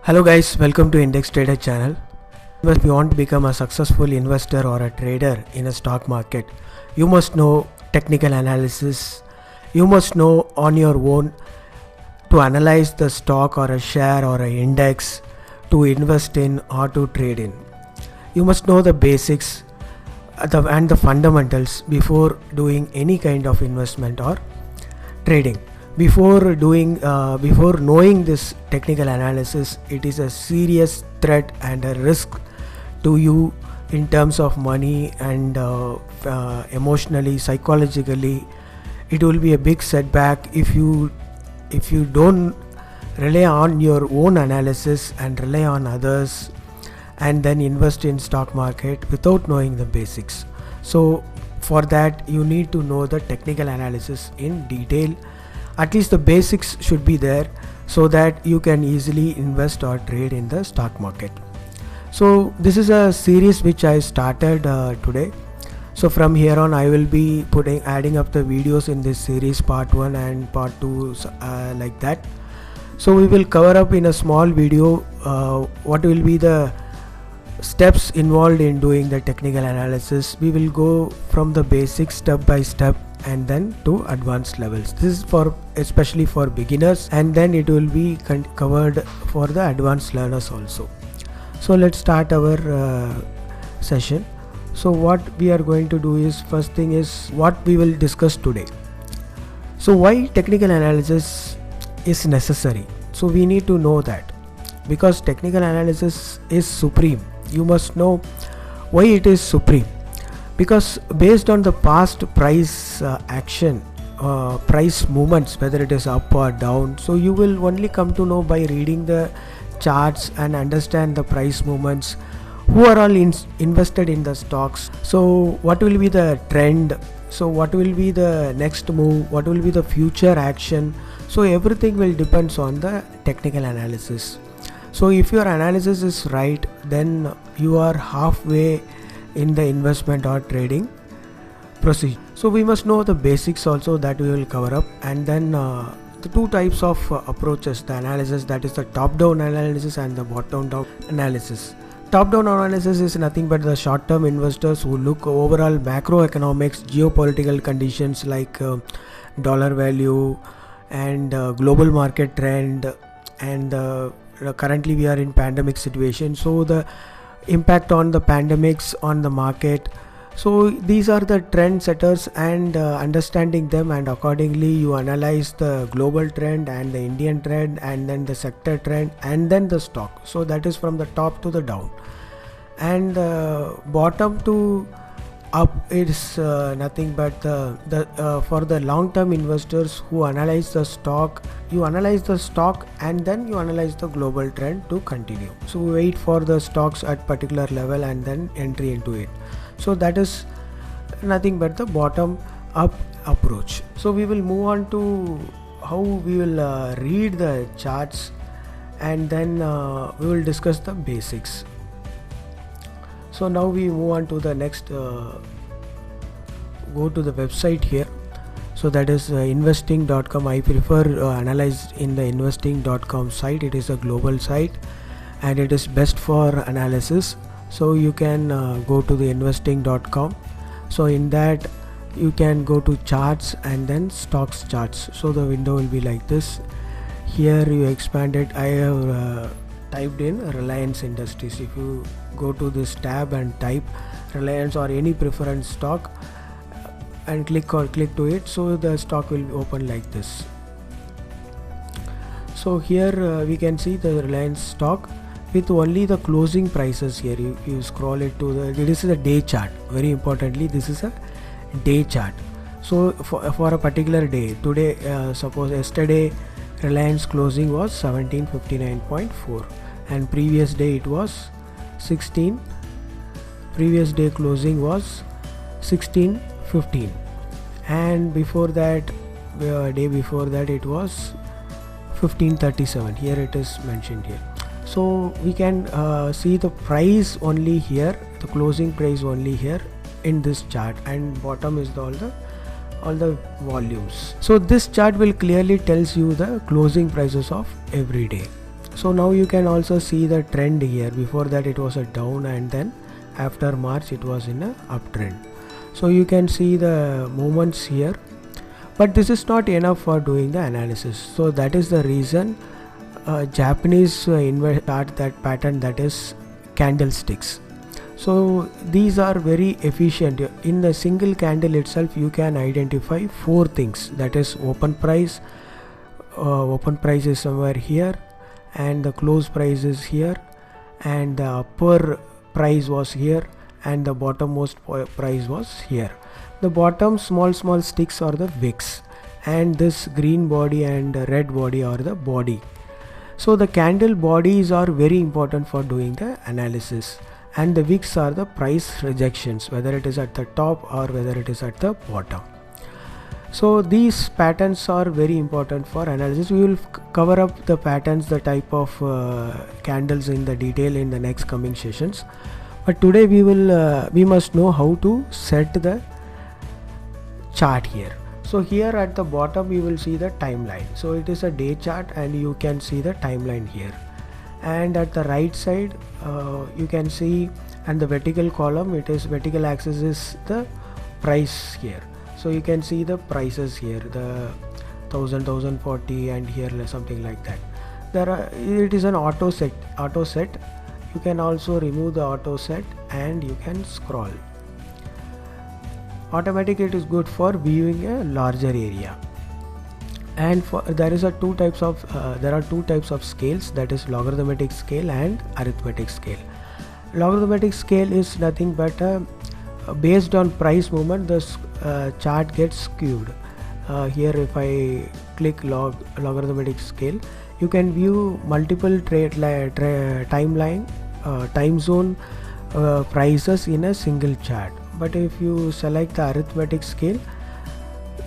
Hello guys, welcome to Index Trader channel. If you want to become a successful investor or a trader in a stock market, you must know technical analysis. You must know on your own to analyze the stock or a share or an index to invest in or to trade in. You must know the basics and the fundamentals before doing any kind of investment or trading. Before knowing this technical analysis, it is a serious threat and a risk to you in terms of money and emotionally, psychologically. It will be a big setback if you don't rely on your own analysis and rely on others and then invest in stock market without knowing the basics. So for that you need to know the technical analysis in detail. At least the basics should be there so that you can easily invest or trade in the stock market. So this is a series which I started today. So from here on I will be adding up the videos in this series, part 1 and part 2, like that. So we will cover up in a small video what will be the steps involved in doing the technical analysis. We will go from the basics step by step and then to advanced levels. This is especially for beginners, and then it will be covered for the advanced learners also. So let's start our session. So what we are going to do is, first thing is what we will discuss today. So why technical analysis is necessary? So we need to know that, because technical analysis is supreme. You must know why it is supreme. Because based on the past price action, price movements, whether it is up or down, so you will only come to know by reading the charts and understand the price movements, who are all invested in the stocks. So what will be the trend, so what will be the next move, what will be the future action. So everything will depends on the technical analysis. So if your analysis is right, then you are halfway in the investment or trading procedure. So we must know the basics also, that we will cover up, and then the two types of approaches, the analysis, that is the top-down analysis and the bottom-down analysis. Top-down analysis is nothing but the short-term investors who look overall macroeconomics, geopolitical conditions like dollar value and global market trend, and currently we are in pandemic situation, so the impact on the pandemics on the market. So these are the trend setters, and understanding them, and accordingly you analyze the global trend and the Indian trend and then the sector trend and then the stock. So that is from the top to the down, and bottom to up is nothing but for the long-term investors who analyze the stock. You analyze the stock and then you analyze the global trend to continue. So wait for the stocks at particular level and then entry into it. So that is nothing but the bottom up approach. So we will move on to how we will read the charts, and then we will discuss the basics. So now we move on to the next, go to the website here. So that is investing.com. I prefer analyze in the investing.com site. It is a global site and it is best for analysis. So you can go to the investing.com. So in that you can go to charts and then stocks charts. So the window will be like this. Here you expand it. I have typed in Reliance Industries. If you go to this tab and type Reliance or any preference stock and click to it, so the stock will open like this. So here we can see the Reliance stock with only the closing prices. Here you scroll it to this is a day chart. Very importantly, this is a day chart. So for a particular day, today suppose yesterday Reliance closing was 1759.4 and previous day it was 16, previous day closing was 1615, and before that day before that it was 1537. Here it is mentioned here. So we can see the price only here, the closing price only here in this chart, and bottom is all the volumes. So this chart will clearly tells you the closing prices of every day. So now you can also see the trend here. Before that it was a down, and then after March it was in a uptrend. So you can see the movements here, but this is not enough for doing the analysis. So that is the reason Japanese start that pattern, that is candlesticks. So these are very efficient. In the single candle itself you can identify 4 things, that is open price. Open price is somewhere here, and the close price is here, and the upper price was here, and the bottommost price was here. The bottom small sticks are the wicks, and this green body and red body are the body. So the candle bodies are very important for doing the analysis, and the wicks are the price rejections, whether it is at the top or whether it is at the bottom. So these patterns are very important for analysis. We will cover up the patterns, the type of candles in the detail in the next coming sessions, but today we must know how to set the chart here. So here at the bottom we will see the timeline. So it is a day chart, and you can see the timeline here, and at the right side you can see, and the vertical column, it is vertical axis is the price here. So you can see the prices here, the 1000, 1040, and here something like that. It is an auto set. You can also remove the auto set, and you can scroll. Automatic, it is good for viewing a larger area. And there are two types of scales, that is logarithmic scale and arithmetic scale. Logarithmic scale is nothing but based on price movement, the chart gets skewed. Here if I click logarithmic scale, you can view multiple time zone prices in a single chart. But if you select the arithmetic scale,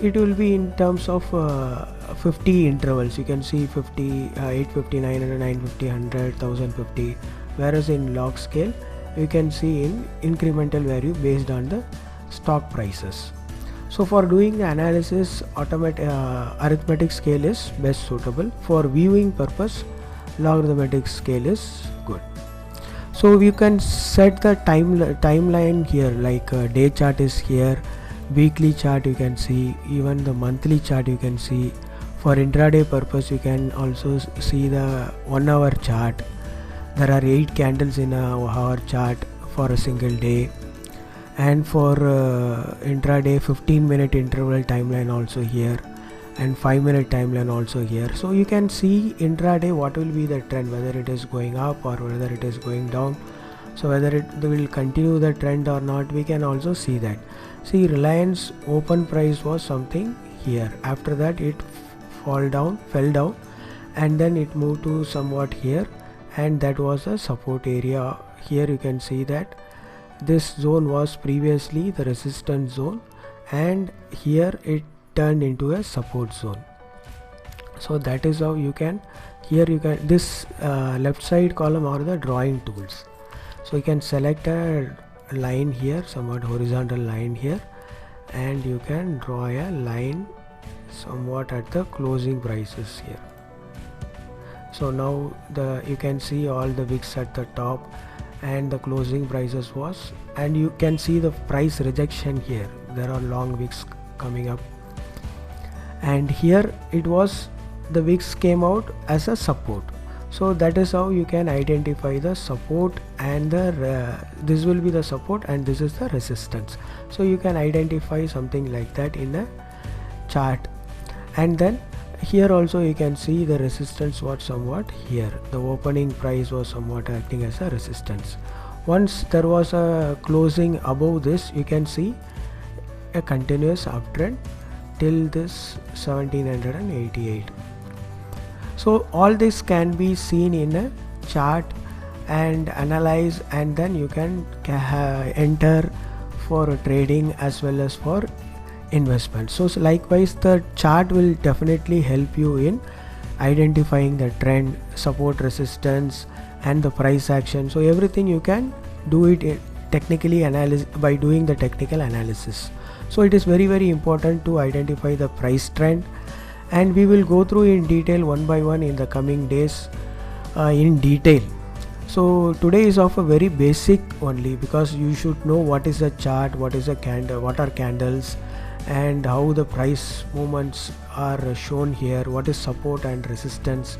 it will be in terms of 50 intervals. You can see 50, 850, 900, 950, 100, 1050. Whereas in log scale, you can see in incremental value based on the stock prices. So for doing the analysis, arithmetic scale is best suitable. For viewing purpose, logarithmic scale is good. So you can set the timeline here, like day chart is here, weekly chart you can see, even the monthly chart you can see. For intraday purpose, you can also see the 1 hour chart. There are 8 candles in a hour chart for a single day, and for intraday 15-minute interval timeline also here, and 5-minute timeline also here. So you can see intraday what will be the trend, whether it is going up or whether it is going down. So whether it will continue the trend or not, we can also see that. See, Reliance open price was something here, after that it fell down, and then it moved to somewhat here, and that was a support area. Here you can see that this zone was previously the resistance zone, and here it turned into a support zone. So that is how you can, here you can, this left side column are the drawing tools. So you can select a line here, somewhat horizontal line here, and you can draw a line somewhat at the closing prices here. So now you can see all the wicks at the top, and the closing prices was, and you can see the price rejection here. There are long wicks coming up, and here it was, the wicks came out as a support. So that is how you can identify the support, and this will be the support and this is the resistance. So you can identify something like that in a chart. And then here also you can see the resistance was somewhat here, the opening price was somewhat acting as a resistance. Once there was a closing above this, you can see a continuous uptrend till this 1788. So all this can be seen in a chart and analyze, and then you can enter for trading as well as for investment. So likewise, the chart will definitely help you in identifying the trend, support, resistance, and the price action. So everything you can do it technically by doing the technical analysis. So it is very, very important to identify the price trend, and we will go through in detail one by one in the coming days. in detail. So today is of a very basic only, because you should know what is a chart, what is a candle, what are candles, and how the price movements are shown here, what is support and resistance.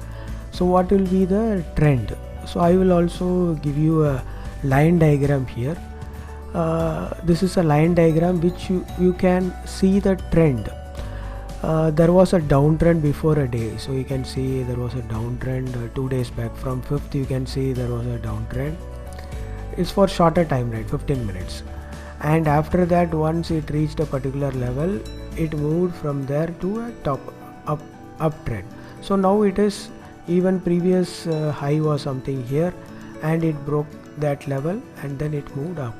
So what will be the trend. So I will also give you a line diagram here. This is a line diagram which you can see the trend. There was a downtrend before a day, so you can see there was a downtrend 2 days back. From 5th you can see there was a downtrend. It's for shorter time, right, 15 minutes. And after that, once it reached a particular level, it moved from there to a uptrend. So now it is, even previous high was something here, and it broke that level and then it moved up.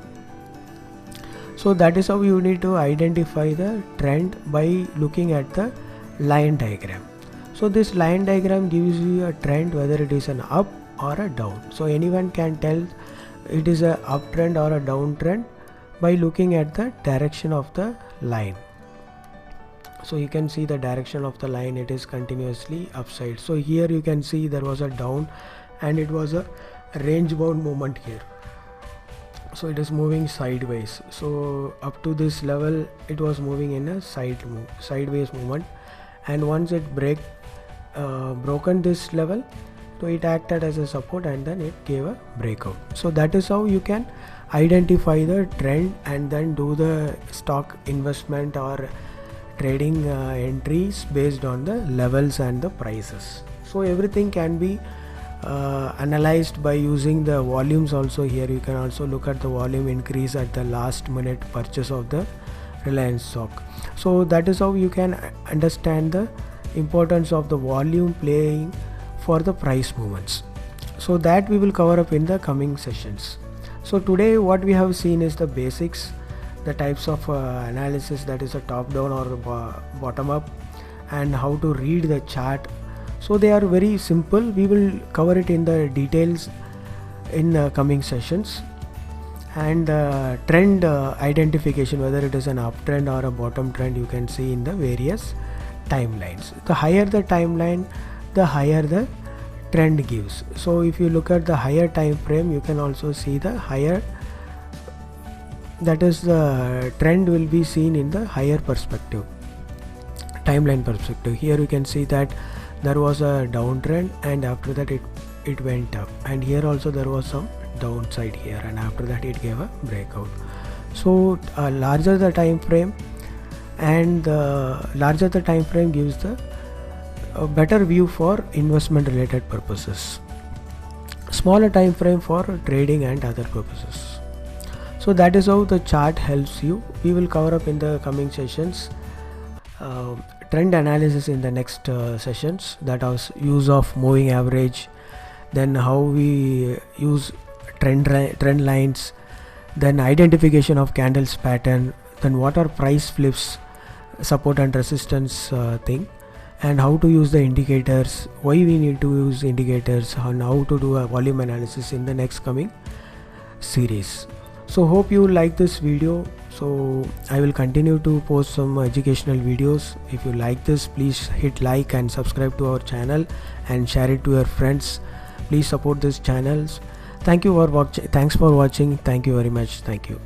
So that is how you need to identify the trend, by looking at the line diagram. So this line diagram gives you a trend, whether it is an up or a down. So anyone can tell it is a uptrend or a downtrend by looking at the direction of the line. So you can see the direction of the line, it is continuously upside. So here you can see there was a down and it was a range bound movement here. So it is moving sideways. So up to this level it was moving in a sideways movement, and once it broken this level, so it acted as a support and then it gave a breakout. So that is how you can identify the trend and then do the stock investment or trading entries based on the levels and the prices. So everything can be analyzed by using the volumes also. Here you can also look at the volume increase at the last minute purchase of the Reliance stock. So that is how you can understand the importance of the volume playing for the price movements. So that we will cover up in the coming sessions. So today what we have seen is the basics, the types of analysis, that is a top down or bottom up, and how to read the chart. So they are very simple. We will cover it in the details in coming sessions. And trend identification, whether it is an uptrend or a bottom trend, you can see in the various timelines. The higher the timeline, the higher the trend gives. So if you look at the higher time frame, you can also see the higher, that is the trend will be seen in the higher perspective, timeline perspective. Here you can see that there was a downtrend and after that it went up, and here also there was some downside here, and after that it gave a breakout. So larger the time frame, and larger the time frame gives the better view for investment related purposes, smaller time frame for trading and other purposes. So that is how the chart helps you. We will cover up in the coming sessions trend analysis in the next sessions, that is use of moving average, then how we use trend lines, then identification of candles pattern, then what are price flips, support and resistance thing, and how to use the indicators, why we need to use indicators, and how to do a volume analysis in the next coming series. So hope you like this video. So I will continue to post some educational videos. If you like this, please hit like and subscribe to our channel and share it to your friends. Please support this channel. Thank you for watching. Thanks for watching. Thank you very much. Thank you.